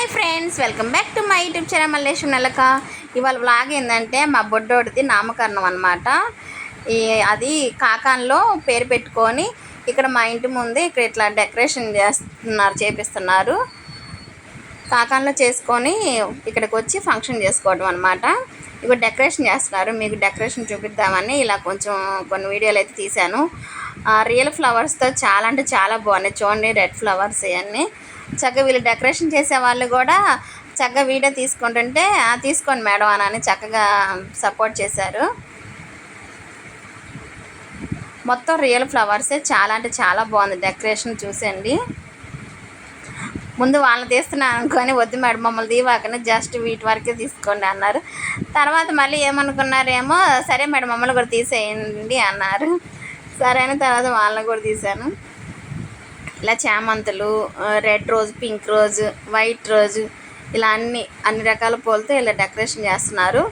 Hi friends, welcome back to my YouTube channel Mallesham నెలక. ఇవాళ vlog ఏంటంటే మా బొడ్డోడిది నామకరణం అనమాట. అది కాకాన్లో పేరు పెట్టుకొని ఇక్కడ మా ఇంటి ముందే ఇక్కడ ఇట్లా డెకరేషన్ చేపిస్తున్నారు. కాకాన్లో చేసుకొని ఇక్కడికి వచ్చి ఫంక్షన్ చేసుకోవడం అనమాట. ఇక డెకరేషన్ చేస్తున్నారు. మీకు డెకరేషన్ చూపిద్దామని ఇలా కొంచెం కొన్ని వీడియోలు అయితే తీశాను. రియల్ ఫ్లవర్స్తో చాలా అంటే చాలా బాగున్నాయి. చూడండి, రెడ్ ఫ్లవర్స్ ఇవన్నీ చక్కగా వీళ్ళు డెకరేషన్ చేసే వాళ్ళు కూడా చక్కగా వీడియో తీసుకుంటుంటే తీసుకోండి మేడం అని చక్కగా సపోర్ట్ చేశారు. మొత్తం రియల్ ఫ్లవర్సే, చాలా అంటే చాలా బాగుంది డెకరేషన్. చూసండి, ముందు వాళ్ళని తీస్తున్నాను అనుకొని వద్దు మేడం మమ్మల్ని తీవాకనే జస్ట్ వీటి వరకే తీసుకోండి అన్నారు. తర్వాత మళ్ళీ ఏమనుకున్నారేమో, సరే మేడం మమ్మల్ని కూడా తీసేయండి అన్నారు. సరే అని తర్వాత వాళ్ళని కూడా తీశాను. ఇలా చామంతులు, red rose, pink rose, white rose, ఇలా అన్ని రకాల పూలతో ఇలా డెకరేషన్ చేస్తున్నారు.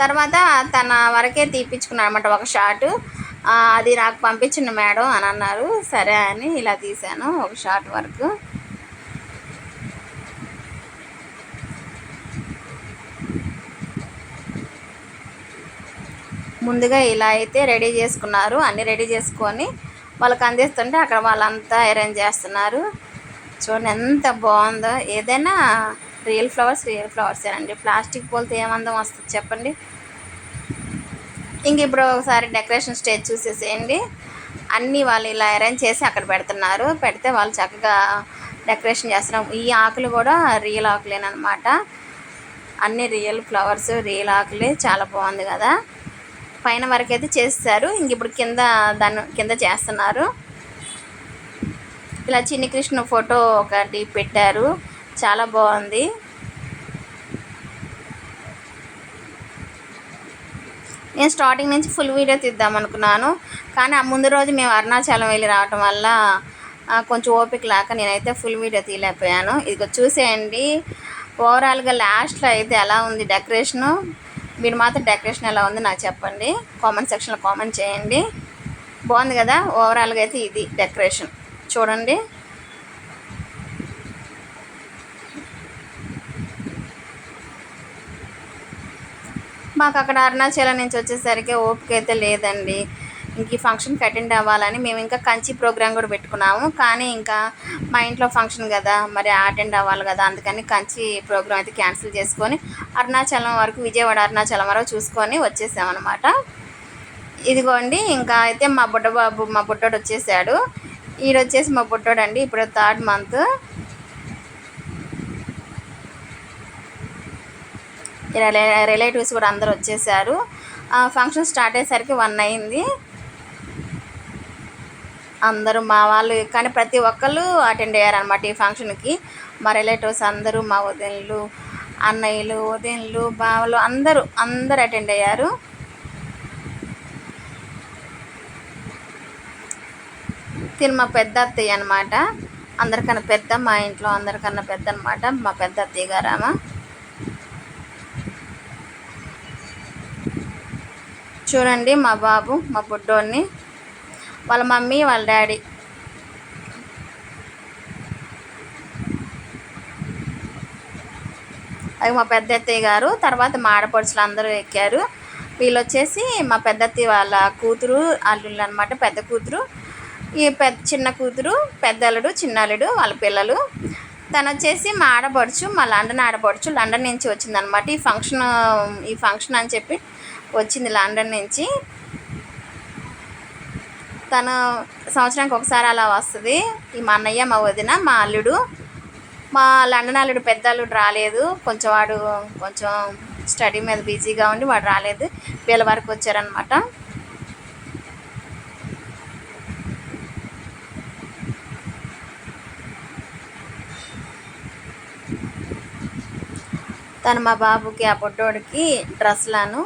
తర్వాత తన వరకే తీపించుకున్నాడు అనమాట ఒక షాటు. అది నాకు పంపించింది మేడం అని అన్నారు. సరే అని ఇలా తీశాను ఒక షాట్ వరకు. ముందుగా ఇలా అయితే రెడీ చేసుకున్నారు. అన్నీ రెడీ చేసుకొని వాళ్ళకి అందిస్తుంటే అక్కడ వాళ్ళంతా అరేంజ్ చేస్తున్నారు. చూడండి ఎంత బాగుందో. ఏదైనా రియల్ ఫ్లవర్సేనండి. ప్లాస్టిక్ పూలతో ఏమందం వస్తుంది చెప్పండి. ఇంక ఇప్పుడు ఒకసారి డెకరేషన్ స్టేజ్ చూసేసేయండి. అన్నీ వాళ్ళు ఇలా అరేంజ్ చేసి అక్కడ పెడుతున్నారు. పెడితే వాళ్ళు చక్కగా డెకరేషన్ చేస్తున్నారు. ఈ ఆకులు కూడా రియల్ ఆకులేనమాట. అన్నీ రియల్ ఫ్లవర్స్, రియల్ ఆకులే. చాలా బాగుంది కదా. పైన వరకు అయితే చేస్తారు. ఇంక ఇప్పుడు కింద చేస్తున్నారు. ఇలా చిన్ని కృష్ణ ఫోటో ఒకటి పెట్టారు, చాలా బాగుంది. నేను స్టార్టింగ్ నుంచి ఫుల్ వీడియో తీద్దాం అనుకున్నాను, కానీ ఆ ముందు రోజు మేము అరుణాచలం వెళ్ళి రావటం వల్ల కొంచెం ఓపిక లేక నేనైతే ఫుల్ వీడియో తీయలేకపోయాను. ఇదిగో చూసేయండి, ఓవరాల్గా లాస్ట్లో అయితే ఎలా ఉంది డెకరేషను. మీరు మాత్రం డెకరేషన్ ఎలా ఉంది నాకు చెప్పండి, కామెంట్ సెక్షన్లో కామెంట్ చేయండి. బాగుంది కదా. ఓవరాల్గా అయితే ఇది డెకరేషన్ చూడండి. మాకు అక్కడ అరుణాచలం నుంచి వచ్చేసరికి ఓపిక అయితే లేదండి. ఇంక ఈ ఫంక్షన్కి అటెండ్ అవ్వాలని మేము ఇంకా కంచి ప్రోగ్రామ్ కూడా పెట్టుకున్నాము. కానీ ఇంకా మా ఇంట్లో ఫంక్షన్ కదా, మరి అటెండ్ అవ్వాలి కదా, అందుకని కంచి ప్రోగ్రామ్ అయితే క్యాన్సిల్ చేసుకొని అరుణాచలం వరకు, విజయవాడ అరుణాచలం వరకు చూసుకొని వచ్చేసామన్నమాట. ఇదిగోండి, ఇంకా అయితే మా బుడ్డోడు వచ్చేసాడు. వచ్చేసి మా బుడ్డోడు అండి, ఇప్పుడు 3rd month. ఇలా రిలేటివ్స్ కూడా అందరూ వచ్చేసారు. ఫంక్షన్ స్టార్ట్ అయ్యేసరికి 1 అయింది. అందరూ మా వాళ్ళు, కానీ ప్రతి ఒక్కళ్ళు అటెండ్ అయ్యారనమాట ఈ ఫంక్షన్కి. మా రిలేటివ్స్ అందరూ, మా వదినలు, అన్నయ్యలు, వదినలు, బావలు అందరూ అటెండ్ అయ్యారు. తిను మా పెద్ద అత్తయ్య అనమాట. అందరికన్నా పెద్ద, మా ఇంట్లో అందరికన్నా పెద్ద అనమాట మా పెద్ద అత్తయ్య గారామ. చూడండి మా బాబు, మా బుడ్డోడిని, వాళ్ళ మమ్మీ, వాళ్ళ డాడీ. అది మా పెద్ద అత్తయ్య గారు. తర్వాత మా ఆడపడుచులు అందరూ ఎక్కారు. వీళ్ళు వచ్చేసి మా పెద్ద అత్తయ్య వాళ్ళ కూతురు, అల్లుళ్ళు అనమాట. పెద్ద కూతురు, ఈ చిన్న కూతురు, పెద్ద అల్లుడు, చిన్న అల్లుడు, వాళ్ళ పిల్లలు. తను వచ్చేసి మా ఆడపడుచు, మా లండన్ ఆడపడుచు. లండన్ నుంచి వచ్చిందనమాట. ఈ ఫంక్షన్ అని చెప్పి వచ్చింది లండన్ నుంచి. తను సంవత్సరానికి ఒకసారి అలా వస్తుంది. ఈ మా అన్నయ్య, మా వదిన, మా అల్లుడు. మా లండన్ అల్లుడు పెద్ద అల్లుడు రాలేదు, వాడు కొంచెం స్టడీ మీద బిజీగా ఉండి వాడు రాలేదు. వీళ్ళ వరకు వచ్చారనమాట. తను మా బాబుకి, ఆ బొడ్డోడికి డ్రెస్లను,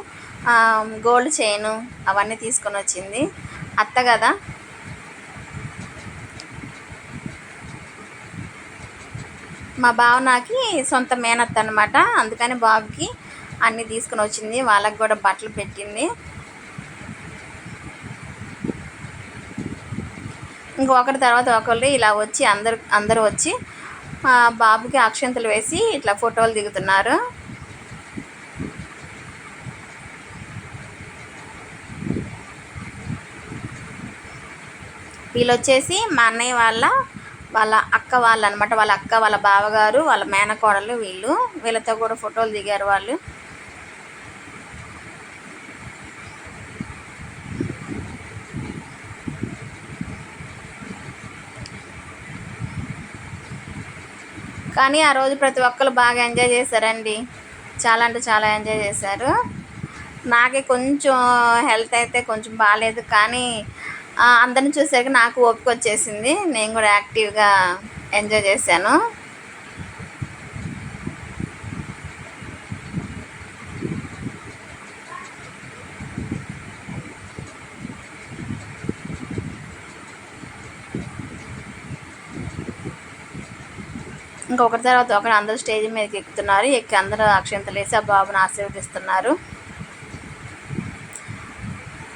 గోల్డ్ చైను అవన్నీ తీసుకొని వచ్చింది. అత్త కదా. మా బావ నాకి సొంత మేనత్త అనమాట. అందుకని బాబుకి అన్నీ తీసుకుని వచ్చింది. వాళ్ళకి కూడా బట్టలు పెట్టింది. ఇంకొకరి తర్వాత ఒకళ్ళు ఇలా వచ్చి అందరూ వచ్చి బాబుకి అక్షంతలు వేసి ఇట్లా ఫోటోలు దిగుతున్నారు. వీళ్ళు వచ్చేసి మా అన్నయ్య వాళ్ళ అక్క వాళ్ళు అనమాట. వాళ్ళ అక్క, వాళ్ళ బావగారు, వాళ్ళ మేనకోడలు వీళ్ళతో కూడా ఫోటోలు దిగారు వాళ్ళు. కానీ ఆ రోజు ప్రతి ఒక్కరు బాగా ఎంజాయ్ చేశారండి. చాలా అంటే చాలా ఎంజాయ్ చేశారు. నాకే కొంచెం హెల్త్ అయితే కొంచెం బాగాలేదు, కానీ అందరిని చూసాక నాకు ఓపిక వచ్చేసింది. నేను కూడా యాక్టివ్గా ఎంజాయ్ చేశాను. ఇంకొకరి తర్వాత ఒకరు అందరూ స్టేజ్ మీదకి ఎక్కుతున్నారు. ఎక్కి అందరూ అక్షంతలు వేసి ఆ బాబుని ఆశీర్వదిస్తున్నారు.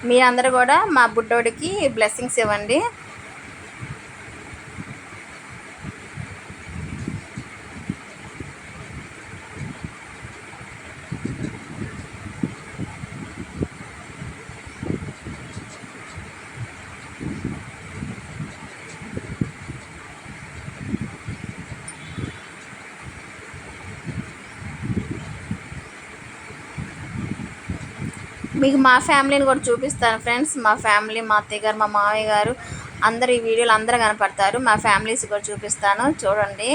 మీరందరూ కూడా మా బుడ్డోడికి బ్లెస్సింగ్స్ ఇవ్వండి. మీకు మా ఫ్యామిలీని కూడా చూపిస్తాను ఫ్రెండ్స్. మా ఫ్యామిలీ, మా అత్తయ్య గారు, మా మావయ్య గారు అందరు ఈ వీడియోలు అందరూ కనపడతారు. మా ఫ్యామిలీస్ కూడా చూపిస్తాను, చూడండి.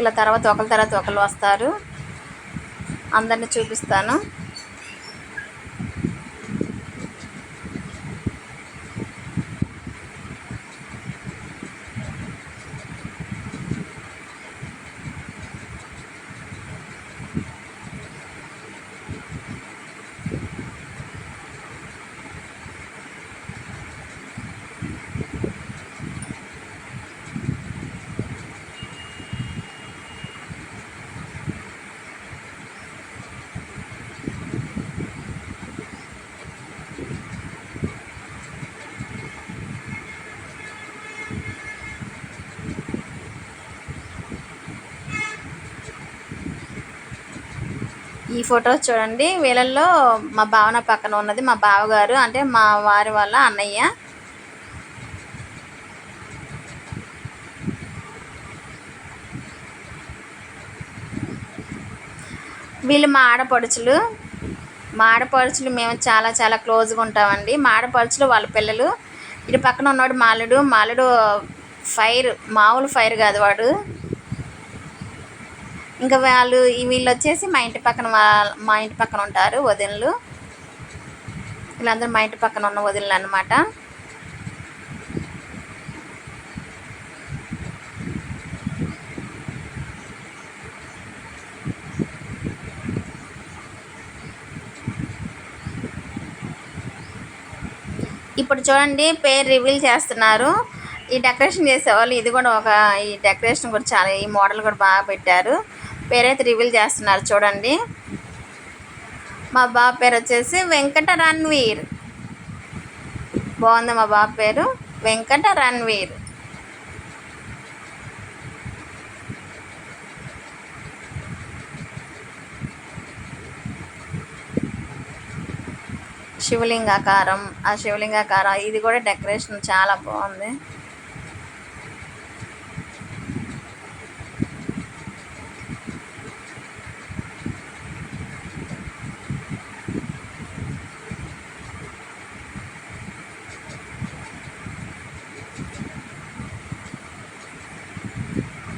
ఇలా తర్వాత ఒకరు వస్తారు, అందరిని చూపిస్తాను. ఈ ఫొటోస్ చూడండి. వీళ్ళల్లో మా భావన పక్కన ఉన్నది మా బావగారు, అంటే మా వారి వాళ్ళ అన్నయ్య. వీళ్ళు మా ఆడపడుచులు. మేము చాలా చాలా క్లోజ్గా ఉంటామండి. మా ఆడపడుచులు వాళ్ళ పిల్లలు. ఇటు పక్కన ఉన్నవాడు మాలుడు ఫైర్, మామూలు ఫైర్ కాదు వాడు. ఇంకా వీళ్ళు వచ్చేసి మా ఇంటి పక్కన ఉంటారు వదినలు. వీళ్ళందరూ మా ఇంటి పక్కన ఉన్న వదినలు అన్నమాట. ఇప్పుడు చూడండి, పేరు రివీల్ చేస్తున్నారు. ఈ డెకరేషన్ చేసేవాళ్ళు ఈ డెకరేషన్ కూడా చాలా, ఈ మోడల్ కూడా బాగా పెట్టారు. పేరైతే రివీల్ చేస్తున్నారు చూడండి. మా బాబు పేరు వచ్చేసి వెంకట రణ్వీర్. బాగుంది మా బాబు పేరు, వెంకట రణ్వీర్. శివలింగాకారం, ఇది కూడా డెకరేషన్ చాలా బాగుంది.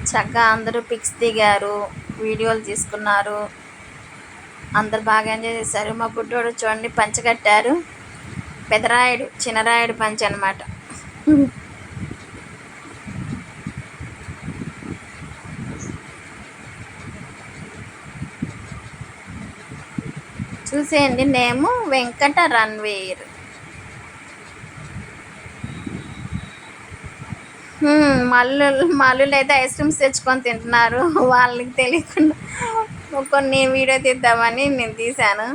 చక్కగా అందరూ పిక్స్ దిగారు, వీడియోలు తీసుకున్నారు. అందరు బాగా ఎంజాయ్ చేశారు. మా బుడ్డోడు చూడండి పంచ కట్టారు. పెదరాయుడు చిన్నరాయుడు పంచ అనమాట. చూసేయండి, నేము వెంకట రణ్వీర్. మల్లులు అయితే ఐస్ క్రీమ్స్ తెచ్చుకొని తింటున్నారు. వాళ్ళకి తెలియకుండా కొన్ని వీడియో తీద్దామని నేను తీశాను.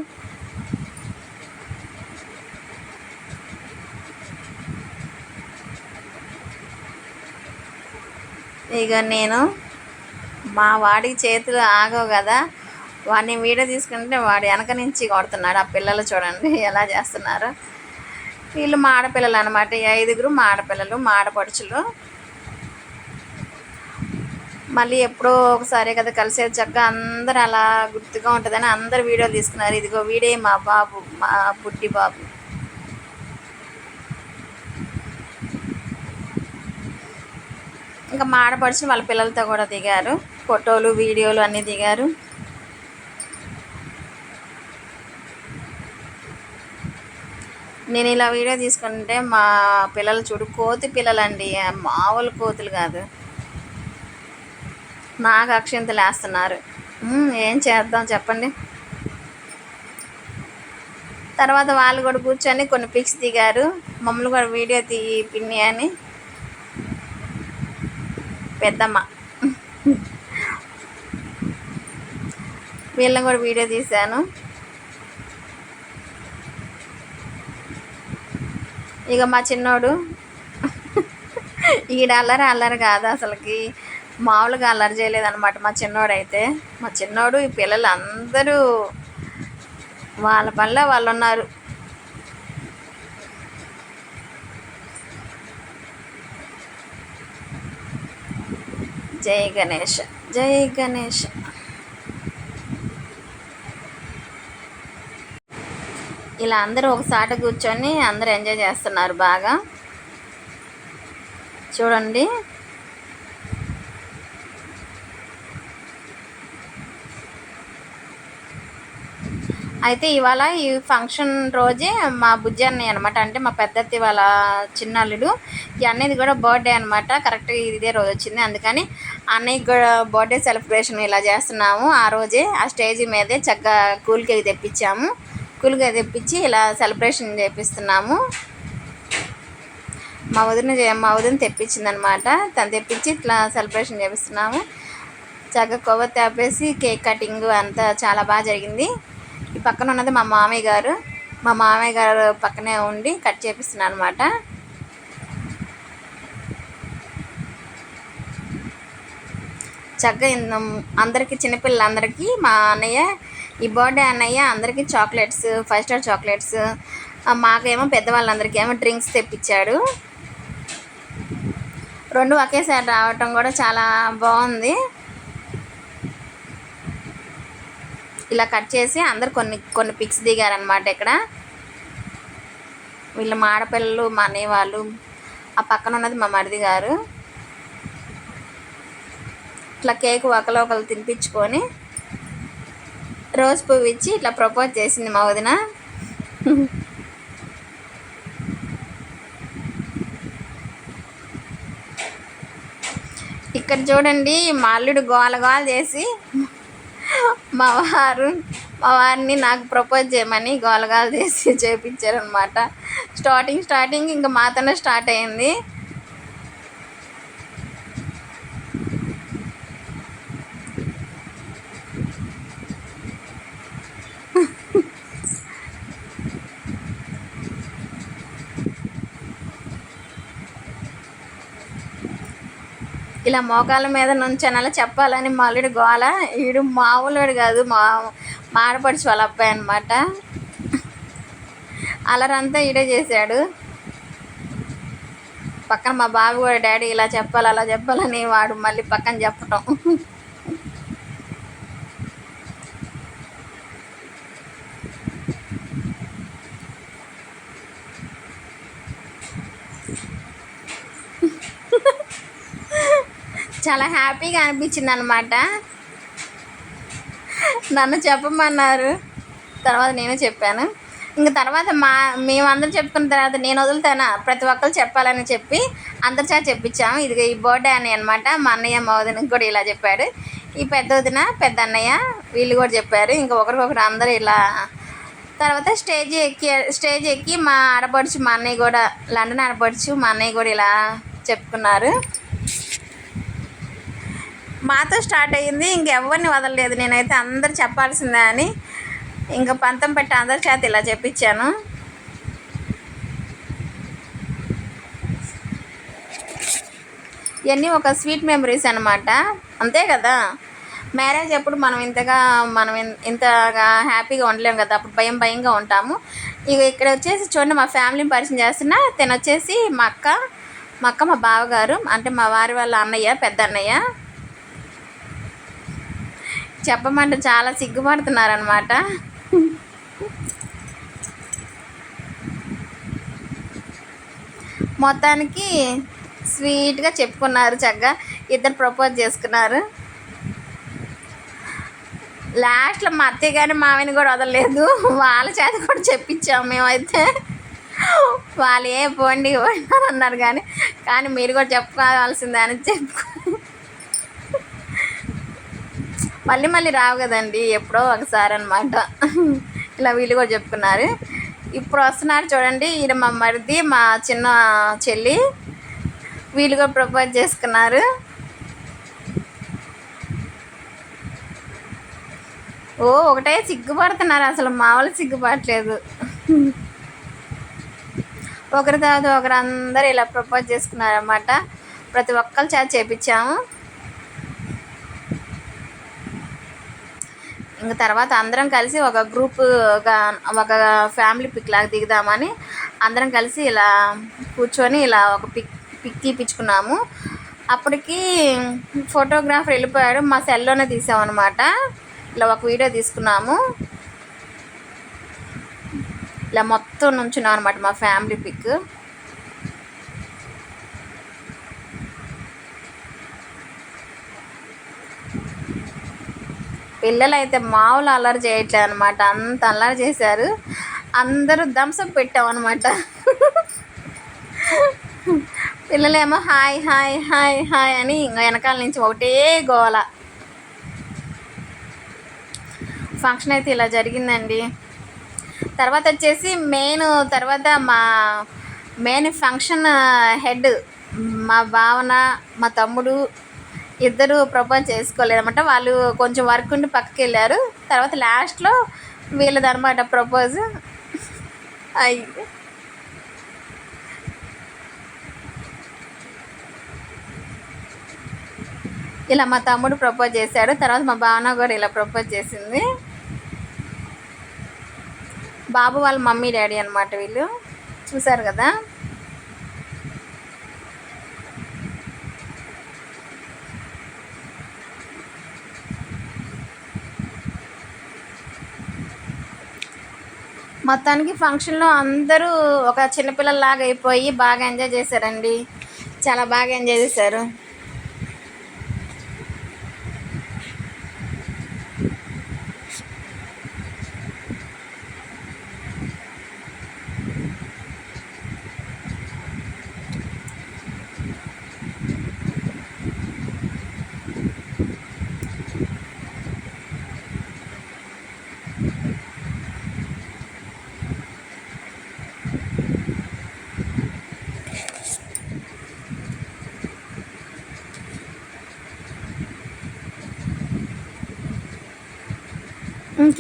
ఇక నేను మా వాడికి చేతులు ఆగవు కదా, వాడిని వీడియో తీసుకుంటే వాడు వెనక నుంచి కొడుతున్నాడు. ఆ పిల్లలు చూడండి ఎలా చేస్తున్నారు. వీళ్ళు మా ఆడపిల్లలు అనమాట. ఈ 5గురు మా ఆడపిల్లలు, మా ఆడపడుచులు. మళ్ళీ ఎప్పుడో ఒకసారి కదా కలిసేది, చక్కగా అందరూ అలా గుర్తుగా ఉంటుందని అందరు వీడియోలు తీసుకున్నారు. ఇదిగో వీడే మా బాబు, మా పుట్టి బాబు. ఇంకా మా ఆడపడుచు వాళ్ళ పిల్లలతో కూడా దిగారు ఫోటోలు, వీడియోలు అన్నీ దిగారు. నేను ఇలా వీడియో తీసుకుంటే మా పిల్లలు చూడు, కోతి పిల్లలండి, మామూలు కోతులు కాదు. నాకు అక్షింతలు వేస్తున్నారు. ఏం చేద్దాం చెప్పండి. తర్వాత వాళ్ళు కూడా కూర్చొని కొన్ని పిక్స్ దిగారు. మమ్మల్ని కూడా వీడియో పిన్ని అని పెద్దమ్మ వీళ్ళని కూడా వీడియో తీశాను. ఇక మా చిన్నోడు ఈడ అల్లరి కాదు అసలుకి, మామూలుగా అల్లరి చేయలేదన్నమాట మా చిన్నోడైతే. మా చిన్నోడు ఈ పిల్లలు అందరూ వాళ్ళ పనిలో వాళ్ళు ఉన్నారు. జై గణేష్, జై గణేష్. ఇలా అందరూ ఒకసారి కూర్చొని అందరూ ఎంజాయ్ చేస్తున్నారు బాగా. చూడండి అయితే ఇవాళ ఈ ఫంక్షన్ రోజే మా బుజ్జి అన్నయ్య అనమాట, అంటే మా పెద్దత్తి వాళ్ళ చిన్నల్లుడు, ఈ అన్నయ్యది కూడా బర్త్డే అనమాట. కరెక్ట్గా ఇదే రోజు వచ్చింది. అందుకని అన్నయ్యకి కూడా బర్త్డే సెలబ్రేషన్ ఇలా చేస్తున్నాము. ఆ రోజే ఆ స్టేజ్ మీదే చక్కగా కూల్ కేక్ తెప్పించాము. కూల్ కేక్ తెప్పించి ఇలా సెలబ్రేషన్ చేపిస్తున్నాము. మా వదిన తెప్పించిందనమాట. తను తెప్పించి ఇట్లా సెలబ్రేషన్ చేపిస్తున్నాము. చక్కగా కొవ్వొత్తి ఆపేసి కేక్ కటింగ్ అంతా చాలా బాగా జరిగింది. ఈ పక్కన ఉన్నది మా మామయ్య గారు. మా మామయ్య గారు పక్కనే ఉండి కట్ చేపిస్తున్నాను అనమాట. చక్కగా అందరికీ, చిన్నపిల్లలందరికీ మా అన్నయ్య, ఈ బర్త్డే అన్నయ్య అందరికీ చాక్లెట్స్, 5 స్టార్ చాక్లెట్స్, మాకేమో పెద్దవాళ్ళందరికీ ఏమో డ్రింక్స్ తెప్పించాడు. 2 ఒకేసారి రావటం కూడా చాలా బాగుంది. ఇలా కట్ చేసి అందరు కొన్ని పిక్స్ దిగారనమాట. ఇక్కడ వీళ్ళ మా ఆడపిల్లలు, మా అన్నయ్య వాళ్ళు, ఆ పక్కన ఉన్నది మా మరిది గారు. ఇట్లా కేక్ ఒకరు తినిపించుకొని రోజ్ పువ్వు ఇచ్చి ఇట్లా ప్రపోజ్ చేసింది మా వదిన. ఇక్కడ చూడండి మా అల్లుడు గోల చేసి మా వారిని నాకు ప్రపోజ్ చేయమని గోలగాలు చేసి చేయించారనమాట. స్టార్టింగ్ ఇంకా మాతోనే స్టార్ట్ అయింది. ఇలా మోకాళ్ళ మీద నుంచనలా చెప్పాలని మా అల్లుడు గోల. వీడు మామూలుడు కాదు, మా ఆడపడుచు వాళ్ళ అబ్బాయి అనమాట. అలరంతా ఈడే చేశాడు. పక్కన మా బాబు కూడా డాడీ ఇలా చెప్పాలి అలా చెప్పాలని వాడు మళ్ళీ పక్కన చెప్పటం. చాలా హ్యాపీగా అనిపించింది అనమాట. నన్ను చెప్పమన్నారు, తర్వాత నేను చెప్పాను. ఇంకా తర్వాత మేమందరం చెప్పుకున్న తర్వాత నేను వదులుతానా, ప్రతి ఒక్కరు చెప్పాలని చెప్పి అందరి చేత చెప్పించాము. ఇది ఈ బర్త్డే అని అనమాట. మా అన్నయ్య మా వదినకి కూడా ఇలా చెప్పాడు. ఈ పెద్ద వదిన, పెద్ద అన్నయ్య వీళ్ళు కూడా చెప్పారు. ఇంకా ఒకరికొకరు అందరూ ఇలా. తర్వాత స్టేజ్ ఎక్కి మా ఆడపడుచు, మా అన్నయ్య కూడా, లండన్ ఆడపడుచు మా అన్నయ్య కూడా ఇలా చెప్పుకున్నారు. మాతో స్టార్ట్ అయ్యింది. ఇంకెవరిని వదలలేదు. నేనైతే అందరు చెప్పాల్సిందే అని ఇంకా పంతం పెట్టి అందరి చేత ఇలా చెప్పించాను. ఇవన్నీ ఒక స్వీట్ మెమరీస్ అనమాట. అంతే కదా, మ్యారేజ్ అప్పుడు మనం ఇంతగా హ్యాపీగా ఉండలేము కదా, అప్పుడు భయంగా ఉంటాము. ఇక ఇక్కడ వచ్చేసి చూడండి మా ఫ్యామిలీని పరిచయం చేస్తున్నా. తను వచ్చేసి మా అక్క మా బావగారు, అంటే మా వారి వాళ్ళ అన్నయ్య, పెద్ద అన్నయ్య. చెప్పమంటే చాలా సిగ్గుపడుతున్నారనమాట. మొత్తానికి స్వీట్గా చెప్పుకున్నారు, చక్కగా ఇద్దరు ప్రపోజ్ చేసుకున్నారు. లాస్ట్లో మా అత్తయ్య కానీ మావిని కూడా వదలలేదు, వాళ్ళ చేత కూడా చెప్పించాము మేమైతే. వాళ్ళు పోండి అని అన్నారు, కానీ మీరు కూడా చెప్పుకోవాల్సిందే అని మళ్ళీ రావు కదండి, ఎప్పుడో ఒకసారి అనమాట. ఇలా వీళ్ళు కూడా చెప్పుకున్నారు. ఇప్పుడు వస్తున్నారు చూడండి, ఈయన మా మరిది, మా చిన్న చెల్లి, వీళ్ళు కూడా ప్రపోజ్ చేసుకున్నారు. ఒకటే సిగ్గుపడుతున్నారు, అసలు మామూలు సిగ్గుపడట్లేదు. ఒకరి తర్వాత ఒకరు అందరూ ఇలా ప్రపోజ్ చేసుకున్నారన్నమాట. ప్రతి ఒక్కరి చేత చేపించాము. ఇంక తర్వాత అందరం కలిసి ఒక గ్రూప్గా ఒక ఫ్యామిలీ పిక్ లాగా దిగుదామని అందరం కలిసి ఇలా కూర్చొని ఇలా ఒక పిక్ తీపించుకున్నాము. అప్పటికి ఫోటోగ్రాఫర్ వెళ్ళిపోయాడు, మా సెల్లోనే తీసామన్నమాట. ఇలా ఒక వీడియో తీసుకున్నాము, ఇలా మొత్తం నుంచున్నాం అనమాట మా ఫ్యామిలీ పిక్. పిల్లలు అయితే మామూలు అల్లరి చేయట్లేదు అనమాట, అంత అల్లరి చేశారు. అందరూ థమ్స్అప్ పెట్టామన్నమాట. పిల్లలేమో హాయ్ హాయ్ హాయ్ హాయ్ అని ఇంకా వెనకాల నుంచి ఒకటే గోల. ఫంక్షన్ అయితే ఇలా జరిగిందండి. తర్వాత వచ్చేసి మా మెయిన్ ఫంక్షన్ హెడ్ మా భావన, మా తమ్ముడు ఇద్దరు ప్రపోజ్ చేసుకోలేదన్నమాట. వాళ్ళు కొంచెం వర్క్ ఉండి పక్కకి వెళ్ళారు. తర్వాత లాస్ట్లో వీళ్ళదనమాట ప్రపోజ్. అయ్యి ఇలా మా తమ్ముడు ప్రపోజ్ చేశాడు. తర్వాత మా భావన కూడా ఇలా ప్రపోజ్ చేసింది. బాబు వాళ్ళ మమ్మీ డాడీ అనమాట వీళ్ళు, చూసారు కదా. మొత్తానికి ఫంక్షన్లో అందరూ ఒక చిన్నపిల్లల్లాగా అయిపోయి బాగా ఎంజాయ్ చేశారండి, చాలా బాగా ఎంజాయ్ చేశారు.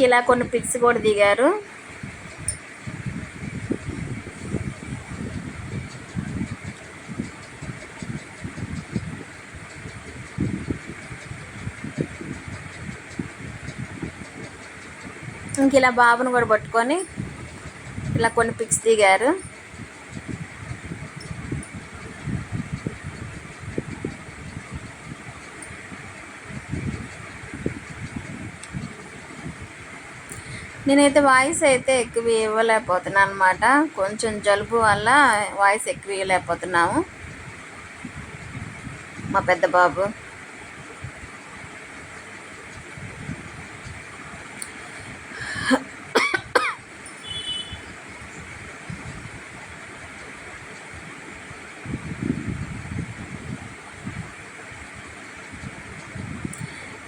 ఇలా కొన్ని పిక్స్ కూడా దిగారు. ఇలా బాబును కూడా పట్టుకొని ఇలా కొన్ని పిక్స్ దిగారు. నేనైతే వాయిస్ అయితే ఎక్కువ ఇవ్వలేకపోతున్నాను అనమాట, కొంచెం జలుబు వల్ల వాయిస్ ఎక్కువ ఇవ్వలేకపోతున్నాము. మా పెద్ద బాబు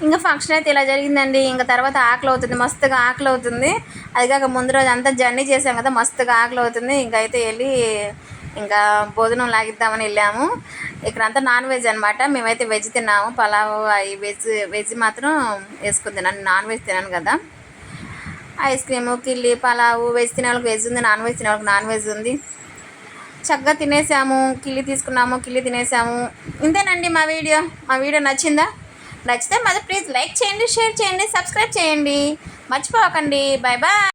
ఇంకా ఫంక్షన్ అయితే ఇలా జరిగిందండి. ఇంకా తర్వాత ఆకలి అవుతుంది, మస్తుగా ఆకలి అవుతుంది. అది కాక ముందు రోజు అంతా జర్నీ చేసాం కదా, మస్తుగా ఆకలి అవుతుంది. ఇంకైతే వెళ్ళి ఇంకా భోజనం లాగిద్దామని వెళ్ళాము. ఇక్కడంతా నాన్ వెజ్ అనమాట, మేమైతే వెజ్ తిన్నాము. పలావ్ అవి వెజ్ మాత్రం వేసుకుని తిన్నాను, నాన్ వెజ్ తినాను కదా. ఐస్ క్రీము, కిల్లి, పలావు, వెజ్ తినే వాళ్ళకి వెజ్ ఉంది, నాన్ వెజ్ తినే వాళ్ళకి నాన్ వెజ్ ఉంది. చక్కగా తినేసాము, కిల్లి తీసుకున్నాము, కిల్లి తినేసాము. ఇంతేనండి మా వీడియో నచ్చిందా? నచ్చితే మాది ప్లీజ్ లైక్ చేయండి, షేర్ చేయండి, సబ్స్క్రైబ్ చేయండి, మర్చిపోకండి. Bye bye.